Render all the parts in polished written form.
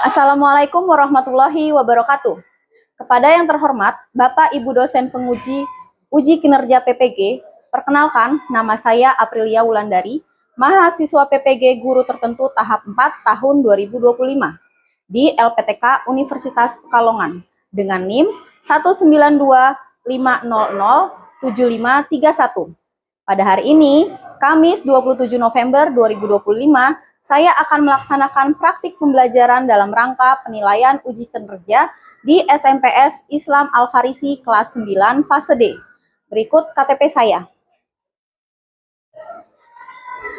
Assalamualaikum warahmatullahi wabarakatuh. Kepada yang terhormat, Bapak Ibu dosen penguji uji kinerja PPG, perkenalkan nama saya Aprilia Wulandari, mahasiswa PPG Guru Tertentu tahap 4 tahun 2025 di LPTK Universitas Pekalongan dengan NIM 192500753 Pada hari ini, Kamis 27 November 2025, saya akan melaksanakan praktik pembelajaran dalam rangka penilaian uji kinerja di SMPS Islam Al-Farisi kelas 9 fase D. Berikut KTP saya.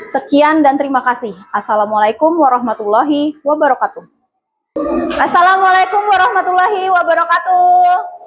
Sekian dan terima kasih. Assalamualaikum warahmatullahi wabarakatuh. Assalamualaikum warahmatullahi wabarakatuh.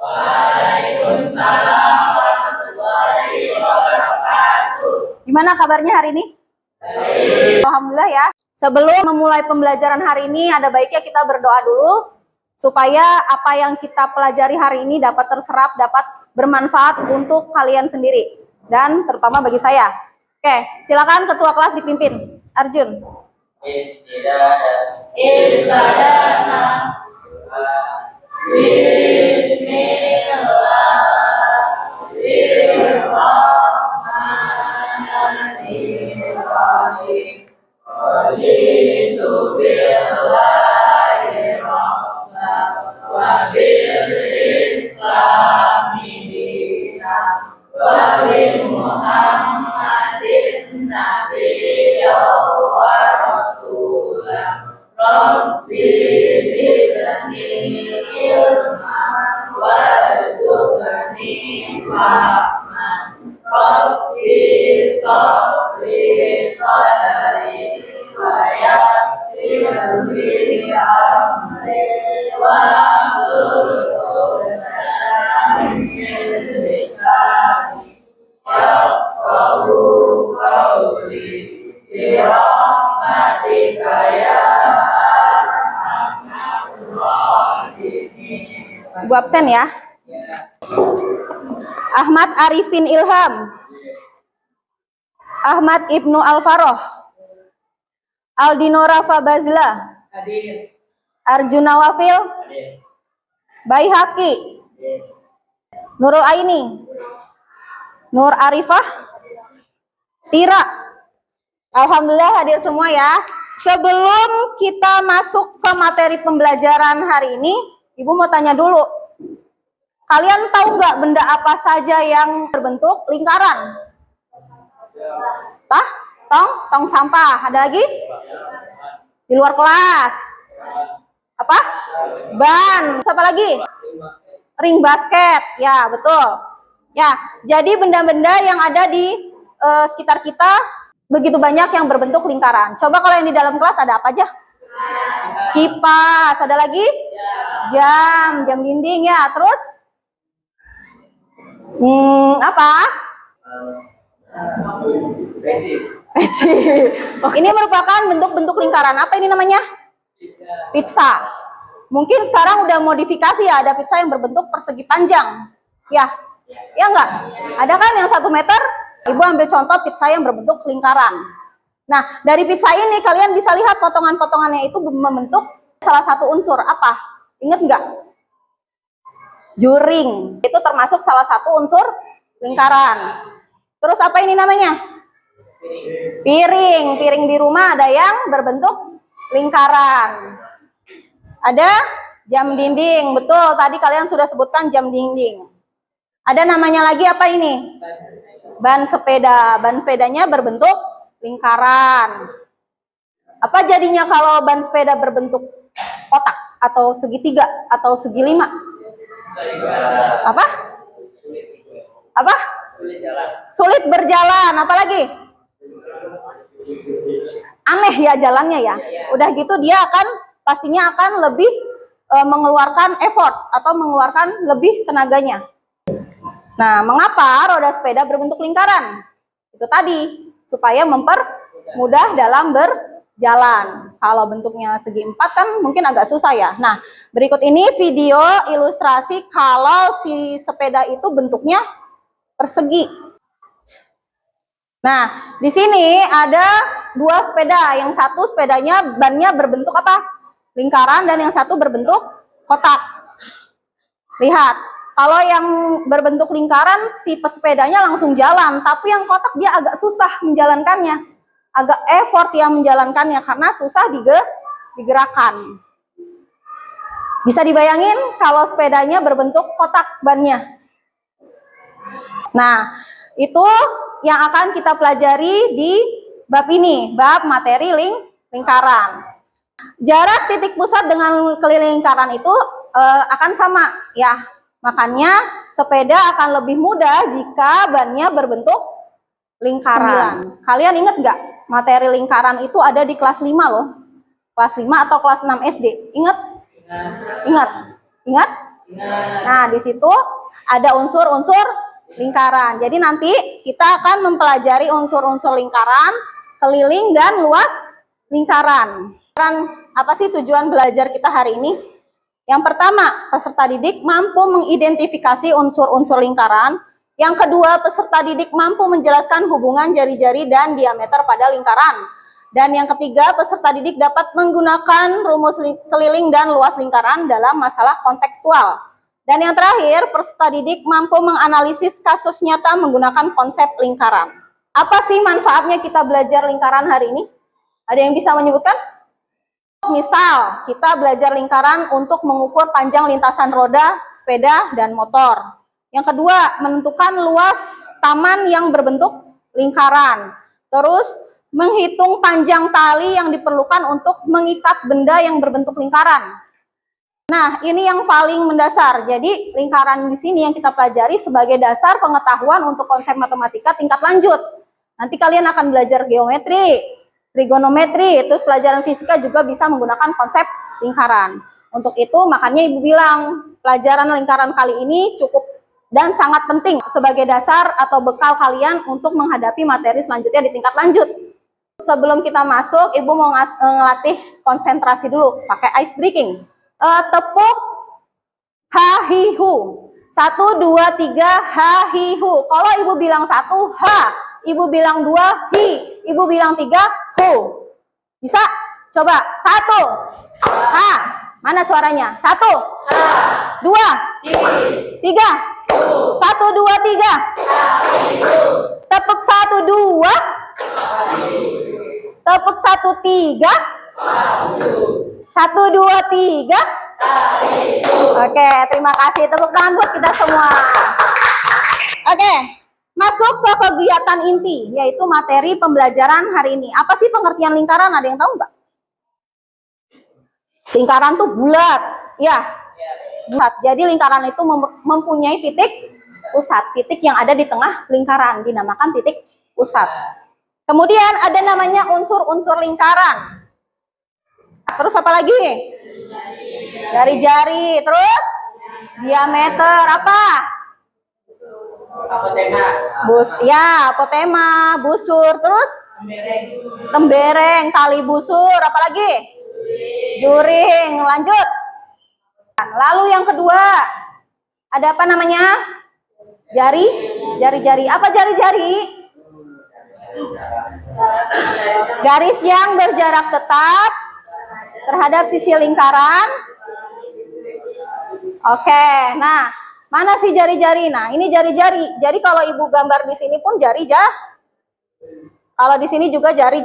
Waalaikumsalam warahmatullahi wabarakatuh. Gimana kabarnya hari ini? Baik. Alhamdulillah ya. Sebelum memulai pembelajaran hari ini, ada baiknya kita berdoa dulu supaya apa yang kita pelajari hari ini dapat terserap, dapat bermanfaat untuk kalian sendiri dan terutama bagi saya. Oke, silakan ketua kelas dipimpin. Arjun. Istadana. Bismillahirrahmanirrahim. Raditu billahi rabban wa bil islami dinan wa bi Muhammadin nabiyyan wa rasulan. Rabbi zidni ilman warzuqni fahman. Rabbi sholli sadri wa yassir li amri wahlul 'uqdatam min lisani yafqahu qawli bi rahmatika ya arhamar rahimin. Ibu absen ya. Ahmad Arifin Ilham, Ahmad Ibnu Alfaroh, Aldino Rafa Bazla, Hadir. Arjuna Wafil, Hadir. Baihaqi, Hadir. Nurul Aini, Nur Arifah, Tira. Alhamdulillah hadir semua ya. Sebelum kita masuk ke materi pembelajaran hari ini, Ibu mau tanya dulu. Kalian tahu nggak benda apa saja yang berbentuk lingkaran? Tong sampah. Ada lagi? Di luar kelas. Apa? Ban. Siapa lagi? Ring basket. Ya, betul. Ya, jadi benda-benda yang ada di sekitar kita begitu banyak yang berbentuk lingkaran. Coba kalau yang di dalam kelas ada apa aja? Kipas. Ada lagi? Jam dinding ya. Terus? Apa? Peci. Oh, ini merupakan bentuk-bentuk lingkaran. Apa ini namanya? Pizza. Mungkin sekarang udah modifikasi ya, ada pizza yang berbentuk persegi panjang. Ya enggak? Ada kan yang 1 meter? Ibu ambil contoh pizza yang berbentuk lingkaran. Nah, dari pizza ini kalian bisa lihat potongan-potongannya itu membentuk salah satu unsur. Apa? Ingat nggak? Juring. Itu termasuk salah satu unsur lingkaran. Terus apa ini namanya? Piring. Piring di rumah ada yang berbentuk lingkaran. Ada jam dinding. Betul, tadi kalian sudah sebutkan jam dinding. Ada namanya lagi apa ini? Ban sepeda. Ban sepedanya berbentuk lingkaran. Apa jadinya kalau ban sepeda berbentuk kotak atau segitiga atau segi 5? Apa? Apa? Sulit berjalan. Apa lagi? Aneh ya jalannya ya. Udah gitu dia pastinya akan lebih mengeluarkan effort atau mengeluarkan lebih tenaganya. Nah, mengapa roda sepeda berbentuk lingkaran? Itu tadi, supaya mempermudah dalam berjalan. Kalau bentuknya segi 4 kan mungkin agak susah ya. Nah, berikut ini video ilustrasi kalau si sepeda itu bentuknya persegi. Nah, di sini ada 2 sepeda. Yang satu sepedanya bannya berbentuk apa? lingkaran dan yang satu berbentuk kotak. Lihat, kalau yang berbentuk lingkaran si pesepedanya langsung jalan, tapi yang kotak dia agak susah menjalankannya. Agak effort yang menjalankannya karena susah digerakkan. Bisa dibayangin kalau sepedanya berbentuk kotak bannya. Nah, itu yang akan kita pelajari di bab ini, bab materi lingkaran. Jarak titik pusat dengan keliling lingkaran itu akan sama ya. Makanya sepeda akan lebih mudah jika bannya berbentuk lingkaran. Kalian ingat nggak materi lingkaran itu ada di kelas 5 loh. Kelas 5 atau kelas 6 SD. Ingat? Ingat? Ingat? Nah, di situ ada unsur-unsur lingkaran. Jadi nanti kita akan mempelajari unsur-unsur lingkaran, keliling dan luas lingkaran. Apa sih tujuan belajar kita hari ini? Yang pertama, peserta didik mampu mengidentifikasi unsur-unsur lingkaran. Yang kedua, peserta didik mampu menjelaskan hubungan jari-jari dan diameter pada lingkaran. Dan yang ketiga, peserta didik dapat menggunakan rumus keliling dan luas lingkaran dalam masalah kontekstual. Dan yang terakhir, peserta didik mampu menganalisis kasus nyata menggunakan konsep lingkaran. Apa sih manfaatnya kita belajar lingkaran hari ini? Ada yang bisa menyebutkan? Misal, kita belajar lingkaran untuk mengukur panjang lintasan roda, sepeda, dan motor. Yang kedua, menentukan luas taman yang berbentuk lingkaran. Terus, menghitung panjang tali yang diperlukan untuk mengikat benda yang berbentuk lingkaran. Nah, ini yang paling mendasar. Jadi, lingkaran di sini yang kita pelajari sebagai dasar pengetahuan untuk konsep matematika tingkat lanjut. Nanti kalian akan belajar geometri, trigonometri, terus pelajaran fisika juga bisa menggunakan konsep lingkaran. Untuk itu, makanya Ibu bilang, pelajaran lingkaran kali ini cukup dan sangat penting sebagai dasar atau bekal kalian untuk menghadapi materi selanjutnya di tingkat lanjut. Sebelum kita masuk, Ibu mau ngelatih konsentrasi dulu, pakai ice breaking. Tepuk ha-hi-hu. 1, 2, 3, ha-hi-hu. Kalau Ibu bilang 1, ha. Ibu bilang 2, hi. Ibu bilang 3, hu. Bisa? Coba. 1, ha. Mana suaranya? 1, ha. 2, hi. 3, hu. 1, 2, 3, ha-hi-hu. Tepuk 1, 2. Tepuk 1, 3. 1, 2, 3. Oke, terima kasih. Tepuk tangan buat kita semua. Oke, masuk ke kegiatan inti, yaitu materi pembelajaran hari ini. Apa sih pengertian lingkaran? Ada yang tahu nggak? Lingkaran tuh bulat, ya. Bulat. Jadi lingkaran itu mempunyai titik pusat. Titik yang ada di tengah lingkaran dinamakan titik pusat. Kemudian ada namanya unsur-unsur lingkaran. Terus apa lagi? Jari-jari. Terus diameter apa? Apotema, busur. Terus tembereng, tali busur. Apa lagi? Juring. Lanjut. Lalu yang kedua, ada apa namanya? Jari-jari. Apa jari-jari? Garis yang berjarak tetap terhadap sisi lingkaran. Oke, nah, mana sih jari-jari? Nah, ini jari-jari. Jadi kalau Ibu gambar di sini pun jari Kalau di sini juga jari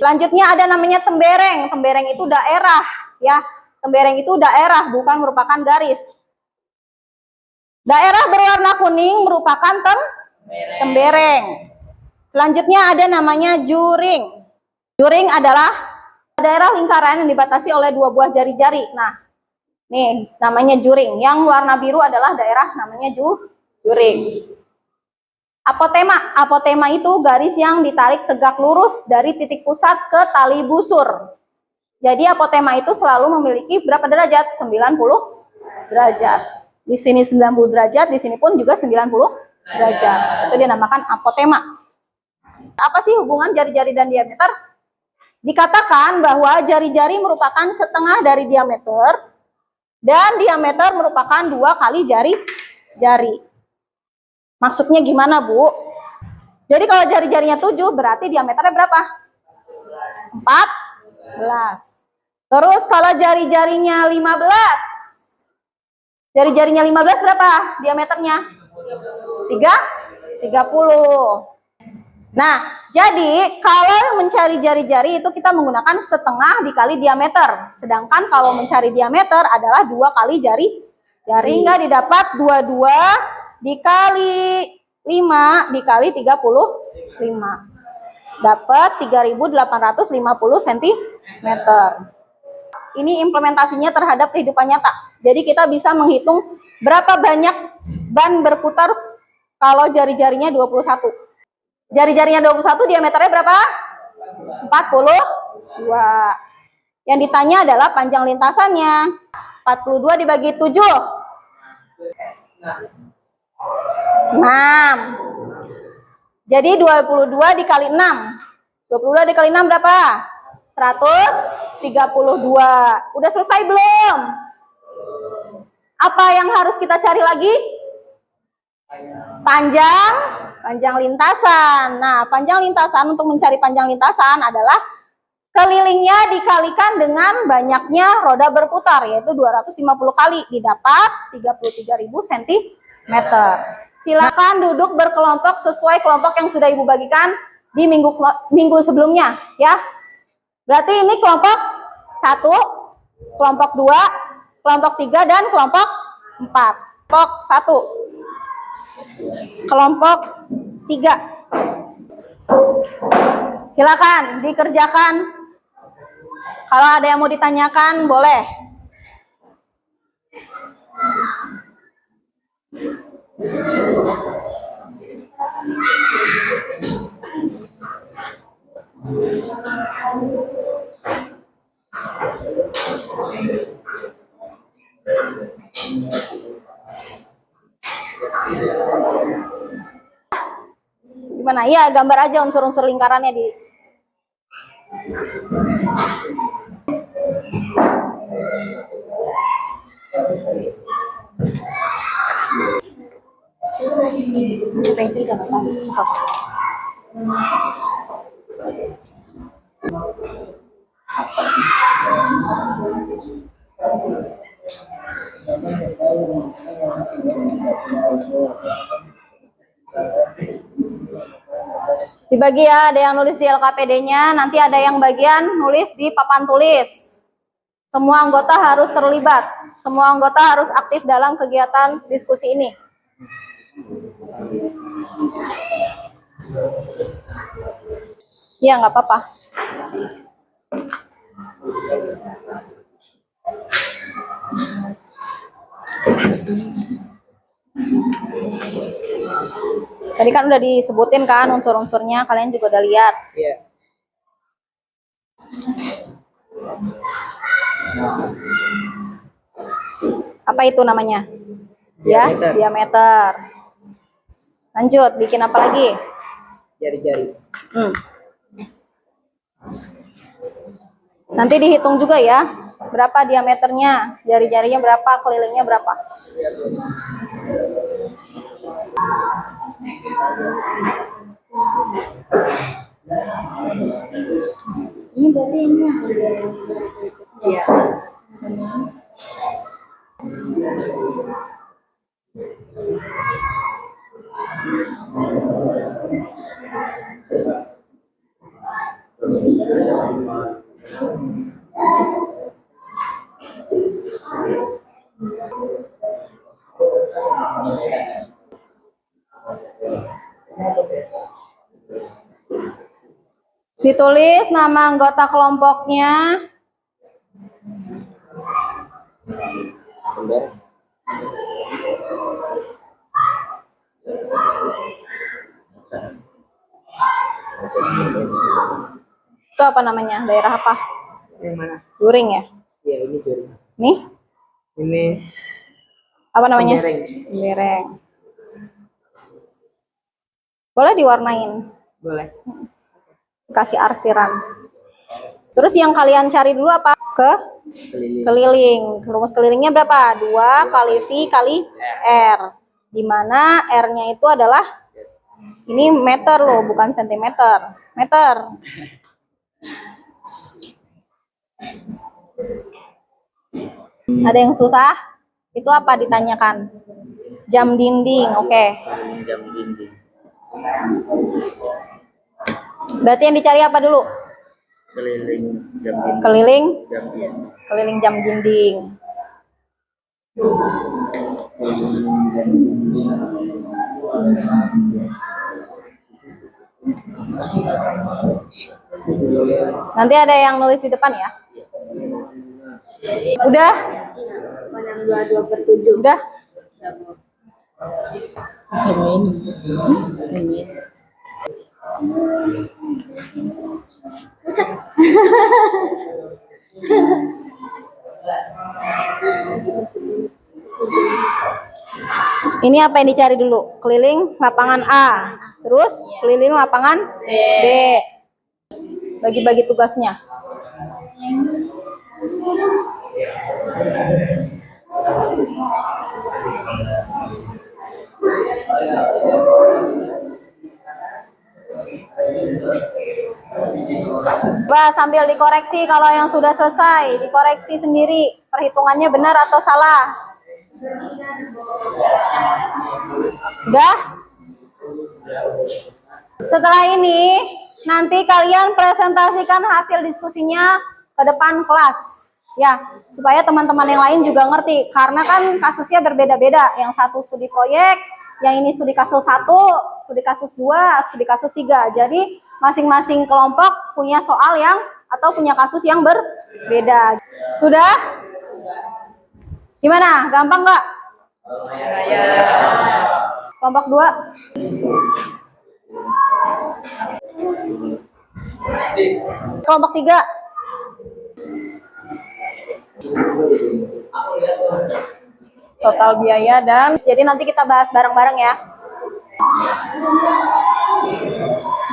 Selanjutnya ada namanya tembereng. Tembereng itu daerah, ya. Tembereng itu daerah, bukan merupakan garis. Daerah berwarna kuning merupakan tembereng. Selanjutnya ada namanya juring. Juring adalah daerah lingkaran yang dibatasi oleh 2 buah jari-jari. Nah, nih namanya juring. Yang warna biru adalah daerah namanya juring. Apotema. Apotema itu garis yang ditarik tegak lurus dari titik pusat ke tali busur. Jadi apotema itu selalu memiliki berapa derajat? 90 derajat. Di sini 90 derajat, di sini pun juga 90 derajat. Itu dinamakan apotema. Apa sih hubungan jari-jari dan diameter? Dikatakan bahwa jari-jari merupakan setengah dari diameter dan diameter merupakan 2 kali jari. Maksudnya gimana, Bu? Jadi kalau jari-jarinya 7 berarti diameternya berapa? 14. Terus kalau jari-jarinya 15. Jari-jarinya 15 berapa diameternya? 30. Nah, jadi kalau mencari jari-jari itu kita menggunakan setengah dikali diameter. Sedangkan kalau mencari diameter adalah 2 kali jari. Sehingga didapat 22 dikali 5 dikali 35. Dapat 3.850 cm. Ini implementasinya terhadap kehidupan nyata. Jadi kita bisa menghitung berapa banyak ban berputar kalau jari-jarinya 21. Jari-jarinya 21 diameternya berapa? 42. Yang ditanya adalah panjang lintasannya. 42 dibagi 7. 6. Jadi 22 dikali 6. 22 dikali 6 berapa? 132. Udah selesai belum? Apa yang harus kita cari lagi? Panjang lintasan. Nah, panjang lintasan, untuk mencari panjang lintasan adalah kelilingnya dikalikan dengan banyaknya roda berputar, yaitu 250 kali, didapat 33.000 cm. Silakan duduk berkelompok sesuai kelompok yang sudah Ibu bagikan di minggu sebelumnya, ya. Berarti ini kelompok 1, kelompok 2, kelompok 3, dan kelompok 4. Kelompok 1. Kelompok 3. Silakan dikerjakan. Kalau ada yang mau ditanyakan, boleh. Gimana? Ya, gambar aja unsur-unsur lingkarannya di. Dibagi ya, ada yang nulis di LKPD-nya, nanti ada yang bagian nulis di papan tulis. Semua anggota harus terlibat, semua anggota harus aktif dalam kegiatan diskusi ini. Ya, nggak apa-apa. Tadi kan udah disebutin kan unsur-unsurnya, kalian juga udah lihat. Iya. Apa itu namanya? Diameter. Ya, diameter. Lanjut, bikin apa lagi? Jari-jari. Nanti dihitung juga ya, berapa diameternya, jari-jarinya berapa, kelilingnya berapa. Ini berarti ini. Iya. Ditulis nama anggota kelompoknya. Itu apa namanya? Daerah apa? Yang mana? During ya? Iya, ini jari. Nih? Ini Apa namanya? Lereng. Lereng. Boleh diwarnain. Boleh. Kasih arsiran. Terus yang kalian cari dulu apa? Keliling. Keliling. Rumus kelilingnya berapa? 2 kali V kali R. Dimana R-nya itu adalah, ini meter loh, bukan sentimeter. Meter. Ada yang susah? Itu apa ditanyakan? Jam dinding, oke. Keliling jam dinding. Berarti yang dicari apa dulu? Keliling jam dinding. Keliling, Jam dinding. keliling jam dinding. Nanti ada yang nulis di depan ya. Udah? Yang 22/7. Udah? Ini apa yang dicari dulu? Keliling lapangan A. Terus keliling lapangan B. Bagi-bagi tugasnya. Bah, sambil dikoreksi kalau yang sudah selesai, dikoreksi sendiri perhitungannya benar atau salah. Udah? Setelah ini, nanti kalian presentasikan hasil diskusinya ke depan kelas. Ya, supaya teman-teman yang lain juga ngerti. Karena kan kasusnya berbeda-beda. Yang satu studi proyek, yang ini studi kasus 1, studi kasus 2, studi kasus 3. Jadi, masing-masing kelompok punya soal yang atau punya kasus yang berbeda. Sudah? Gimana? Gampang nggak? Kelompok 2? Kelompok 3? Total biaya dan jadi nanti kita bahas bareng-bareng ya.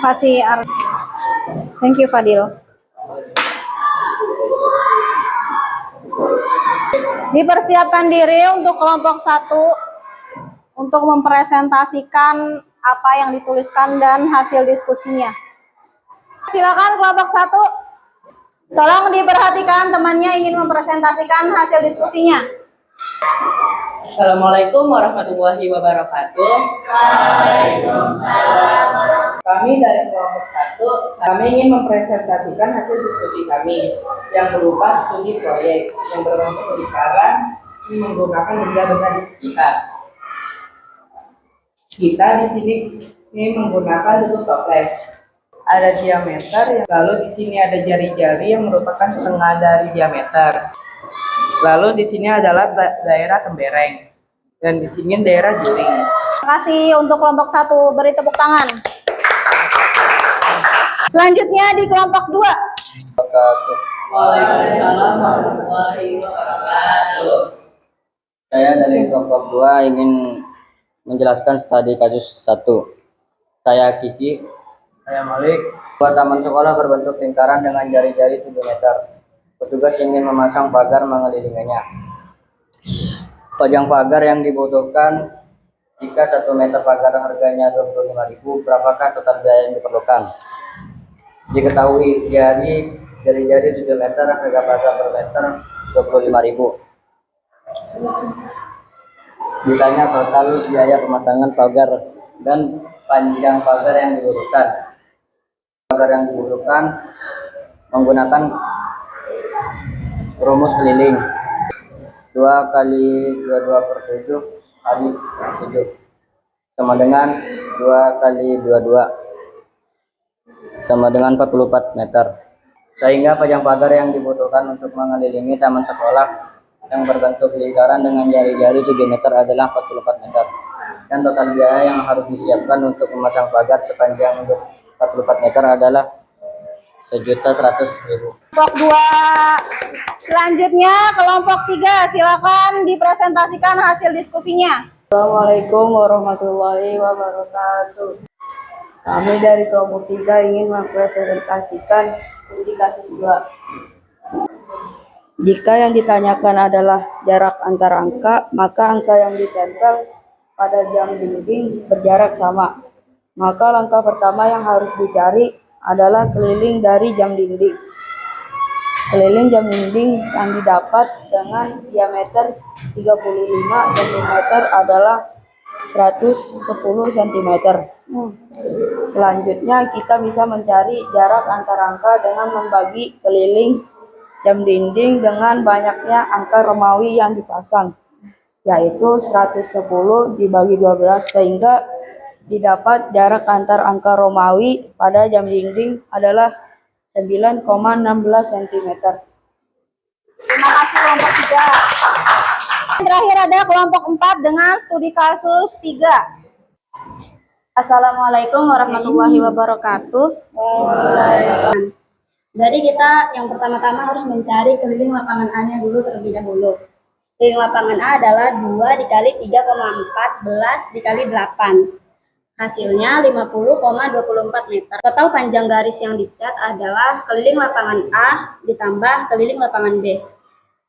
Kasih thank you Fadil. Dipersiapkan diri untuk kelompok 1 untuk mempresentasikan apa yang dituliskan dan hasil diskusinya. Silakan kelompok 1. Tolong diperhatikan temannya ingin mempresentasikan hasil diskusinya. Assalamualaikum warahmatullahi wabarakatuh. Kami dari kelompok 1, kami ingin mempresentasikan hasil diskusi kami yang berupa studi proyek yang berbentuk lingkaran menggunakan benda-benda di sekitar. Kita di sini ini menggunakan bentuk toples. Ada diameter, lalu di sini ada jari-jari yang merupakan setengah dari diameter. Lalu di sini adalah daerah tembereng dan di sini daerah juring. Terima kasih untuk kelompok 1, beri tepuk tangan. Selanjutnya di kelompok 2. Waalaikumsalam warahmatullahi wabarakatuh. Saya dari kelompok 2 ingin menjelaskan studi kasus 1. Saya Kiki. Saya Malik. Buat taman sekolah berbentuk lingkaran dengan jari-jari 7 meter. Petugas ingin memasang pagar mengelilinginya. Panjang pagar yang dibutuhkan jika 1 meter pagar harganya 25.000, berapakah total biaya yang diperlukan? Diketahui jari-jari 7 meter, harga pagar per meter 25.000. Ditanya total biaya pemasangan pagar dan panjang pagar yang dibutuhkan. Pagar yang dibutuhkan menggunakan rumus keliling 2 kali 22/7 kali 7 sama dengan 2 kali 22 sama dengan 44 meter. Sehingga panjang pagar yang dibutuhkan untuk mengelilingi taman sekolah yang berbentuk lingkaran dengan jari-jari 7 meter adalah 44 meter. Dan total biaya yang harus disiapkan untuk memasang pagar sepanjang 44 meter adalah 1.100.000. Kelompok 2. Selanjutnya kelompok 3, silakan dipresentasikan hasil diskusinya. Assalamualaikum warahmatullahi wabarakatuh. Kami dari kelompok 3 ingin mempresentasikan studi kasus 2. Jika yang ditanyakan adalah jarak antar angka, maka angka yang ditempel pada jam dinding berjarak sama. Maka langkah pertama yang harus dicari adalah keliling dari jam dinding. Keliling jam dinding yang didapat dengan diameter 35 cm adalah 110 cm. Selanjutnya kita bisa mencari jarak antar angka dengan membagi keliling jam dinding dengan banyaknya angka Romawi yang dipasang, yaitu 110 dibagi 12, sehingga didapat jarak antar angka Romawi pada jam dinding adalah 9,16 cm. Terima kasih kelompok 3. Terakhir ada kelompok 4 dengan studi kasus 3. Assalamualaikum warahmatullahi wabarakatuh. Jadi kita yang pertama-tama harus mencari keliling lapangan A-nya dulu terlebih dahulu. Keliling lapangan A adalah 2 dikali 3,14 dikali 8. Hasilnya 50,24 meter. Total panjang garis yang dicat adalah keliling lapangan A ditambah keliling lapangan B.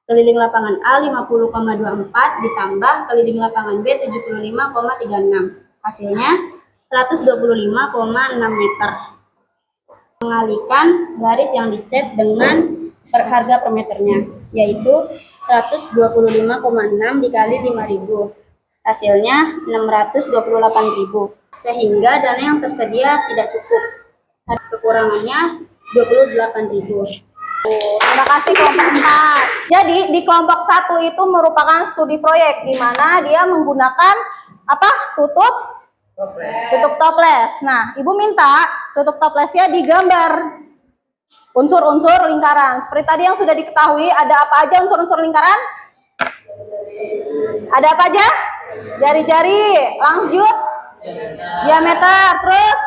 Keliling lapangan A 50,24 ditambah keliling lapangan B 75,36. Hasilnya 125,6 meter. Mengalihkan garis yang dicat dengan harga per meternya, yaitu 125,6 dikali 5.000. Hasilnya 628.000. Sehingga dana yang tersedia tidak cukup. Kekurangannya 28.000. Terima kasih kelompok 4. Jadi di kelompok 1 itu merupakan studi proyek di mana dia menggunakan apa? Tutup toples. Nah, Ibu minta tutup toplesnya digambar unsur-unsur lingkaran. Seperti tadi yang sudah diketahui, ada apa aja unsur-unsur lingkaran? Ada apa aja? Jari-jari, lanjut diameter, terus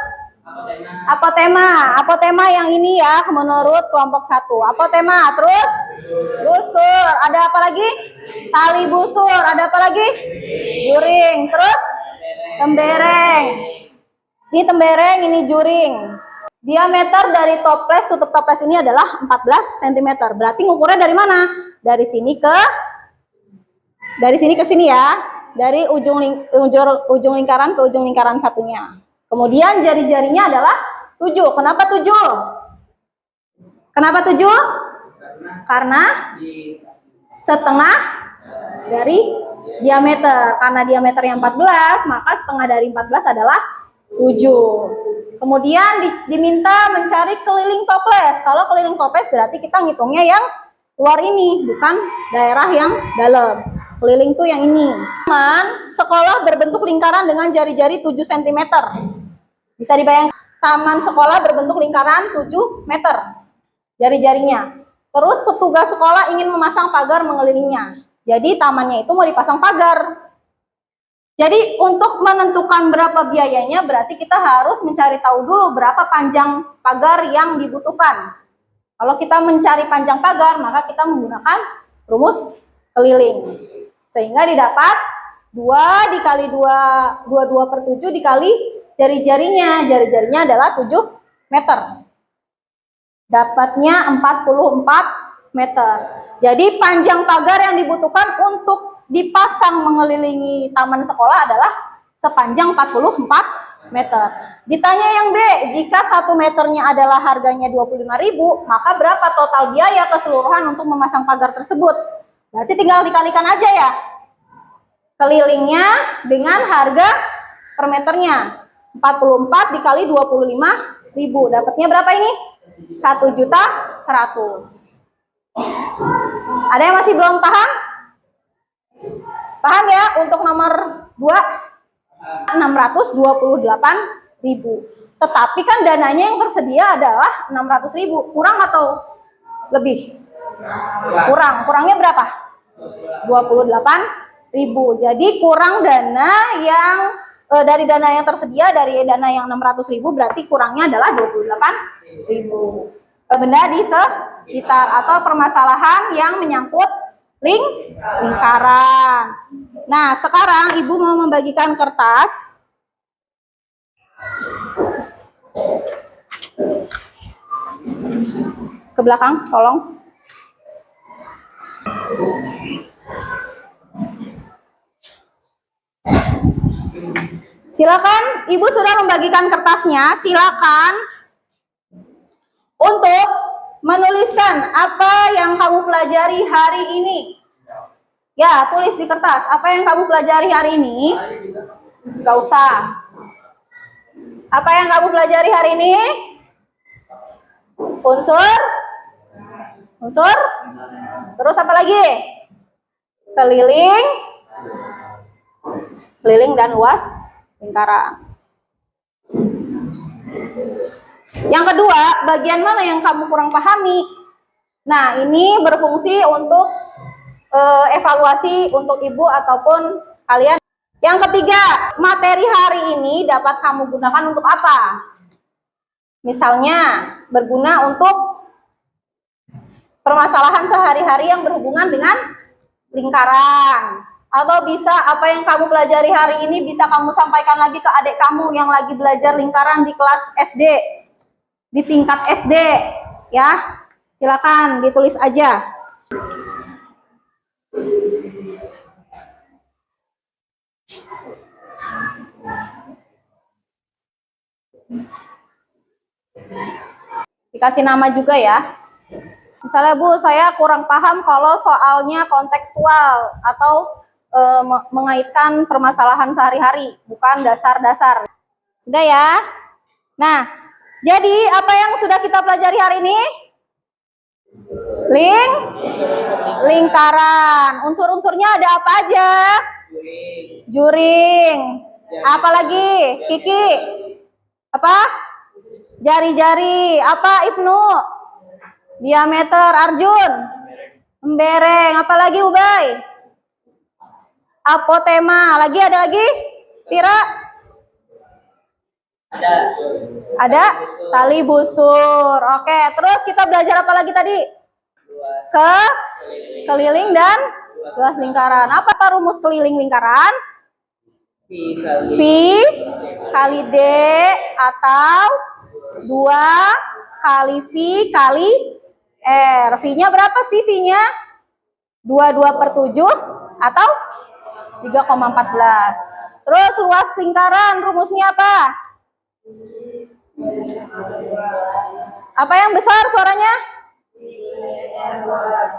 apotema. Apotema yang ini ya menurut kelompok 1. Apotema, terus busur. Ada apa lagi? Tali busur. Ada apa lagi? Juring. Terus tembereng. Ini tembereng, ini juring. Diameter dari toples, tutup toples ini adalah 14 cm. Berarti ngukurnya dari mana? Dari sini ke sini ya. Dari ujung lingkaran ke ujung lingkaran satunya. Kemudian jari-jarinya adalah 7. Kenapa 7? Kenapa 7? Karena setengah dari diameter. Karena diameternya 14, maka setengah dari 14 adalah 7. Kemudian diminta mencari keliling toples. Kalau keliling toples berarti kita ngitungnya yang luar ini, bukan daerah yang dalam. Keliling tuh yang ini. Taman sekolah berbentuk lingkaran dengan jari-jari 7 cm. Bisa dibayangkan, taman sekolah berbentuk lingkaran 7 meter jari-jarinya. Terus petugas sekolah ingin memasang pagar mengelilinginya. Jadi tamannya itu mau dipasang pagar. Jadi untuk menentukan berapa biayanya berarti kita harus mencari tahu dulu berapa panjang pagar yang dibutuhkan. Kalau kita mencari panjang pagar, maka kita menggunakan rumus keliling. Sehingga didapat 2 dikali 22/7 dikali jari-jarinya. Jari-jarinya adalah 7 meter. Dapatnya 44 meter. Jadi panjang pagar yang dibutuhkan untuk dipasang mengelilingi taman sekolah adalah sepanjang 44 meter. Ditanya yang B, jika 1 meternya adalah harganya 25.000, maka berapa total biaya keseluruhan untuk memasang pagar tersebut? Berarti tinggal dikalikan aja ya. Kelilingnya dengan harga per meternya. 44 dikali 25.000. Dapatnya berapa ini? 1.100.000. Ada yang masih belum paham? Paham ya? Untuk nomor 2, 628.000. Tetapi kan dananya yang tersedia adalah 600.000. Kurang atau lebih? Kurang. Kurangnya berapa? 28.000. Jadi kurang dana yang dari dana yang tersedia, dari dana yang 600.000 berarti kurangnya adalah 28.000. Benda di sekitar atau permasalahan yang menyangkut lingkaran. Nah, sekarang Ibu mau membagikan kertas. Ke belakang, tolong. Silakan, Ibu sudah membagikan kertasnya. Silakan untuk menuliskan apa yang kamu pelajari hari ini. Ya, tulis di kertas. Apa yang kamu pelajari hari ini? Gak usah. Apa yang kamu pelajari hari ini? Unsur. Unsur. Terus apa lagi? Keliling. Keliling dan luas lingkaran. Yang kedua, bagian mana yang kamu kurang pahami? Nah, ini berfungsi untuk evaluasi untuk ibu ataupun kalian. Yang ketiga, materi hari ini dapat kamu gunakan untuk apa? Misalnya, berguna untuk permasalahan sehari-hari yang berhubungan dengan lingkaran. Atau bisa apa yang kamu pelajari hari ini bisa kamu sampaikan lagi ke adik kamu yang lagi belajar lingkaran di kelas SD, di tingkat SD, ya. Silakan ditulis aja. Dikasih nama juga ya. Misalnya Bu, saya kurang paham kalau soalnya kontekstual atau mengaitkan permasalahan sehari-hari, bukan dasar-dasar. Sudah ya? Nah, jadi apa yang sudah kita pelajari hari ini? Lingkaran. Unsur-unsurnya ada apa aja? Juring. Apa lagi? Kiki? Apa? Jari-jari. Apa Ibnu? Diameter. Arjun? Embereng. Apa lagi Ubay? Apotema. Lagi ada lagi? Tira? Ada? Tali busur. Oke, terus kita belajar apa lagi tadi? Keliling dan luas lingkaran. Apa rumus keliling lingkaran? V kali D atau 2 kali V kali R. V-nya berapa sih V-nya? 22/7 atau 3,14. Terus luas lingkaran rumusnya apa? Apa yang besar suaranya?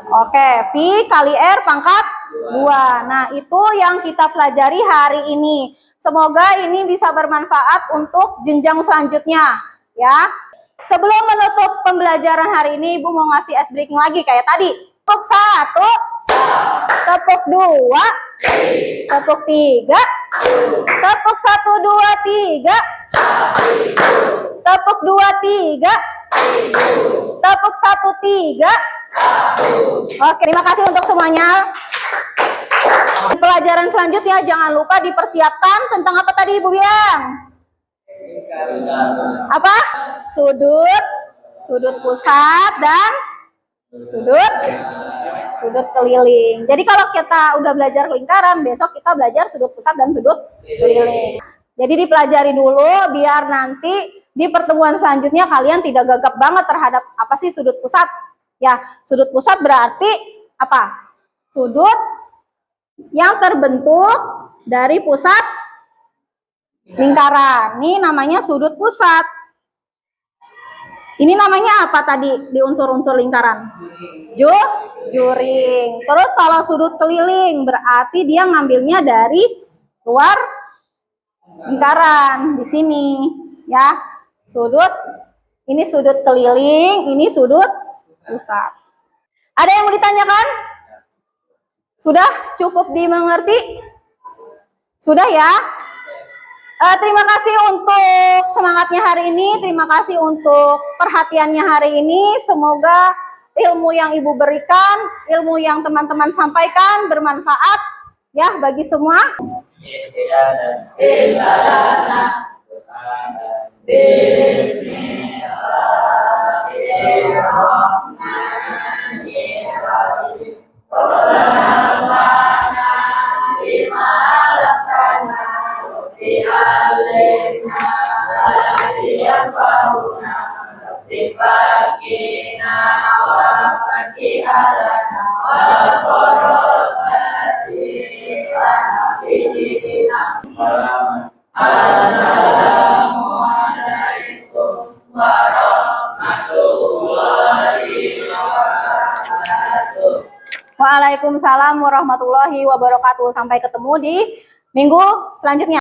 Oke, V kali R pangkat 2. Nah, itu yang kita pelajari hari ini. Semoga ini bisa bermanfaat untuk jenjang selanjutnya, ya. Sebelum menutup pembelajaran hari ini, Ibu mau ngasih ice breaking lagi kayak tadi. Tepuk 1, tepuk 2, tepuk 3, tepuk 1, 2, 3, tepuk 2, 3, tepuk 1, 3. Oke, terima kasih untuk semuanya. Di pelajaran selanjutnya jangan lupa dipersiapkan tentang apa tadi Ibu bilang? Apa? Sudut pusat dan sudut keliling. Jadi kalau kita udah belajar lingkaran, besok kita belajar sudut pusat dan sudut keliling. Jadi dipelajari dulu biar nanti di pertemuan selanjutnya kalian tidak gagap banget terhadap apa sih sudut pusat. Ya, sudut pusat berarti apa? Sudut yang terbentuk dari pusat lingkaran. Ini namanya sudut pusat. Ini namanya apa tadi di unsur-unsur lingkaran? Juring. Terus kalau sudut keliling berarti dia ngambilnya dari luar lingkaran di sini, ya. Ini sudut keliling, ini sudut pusat. Ada yang mau ditanyakan? Sudah cukup dimengerti? Sudah ya? Terima kasih untuk semangatnya hari ini, terima kasih untuk perhatiannya hari ini. Semoga ilmu yang Ibu berikan, ilmu yang teman-teman sampaikan bermanfaat ya bagi semua. Assalamualaikum warahmatullahi Waalaikumsalam warahmatullahi wabarakatuh. Sampai ketemu di minggu selanjutnya.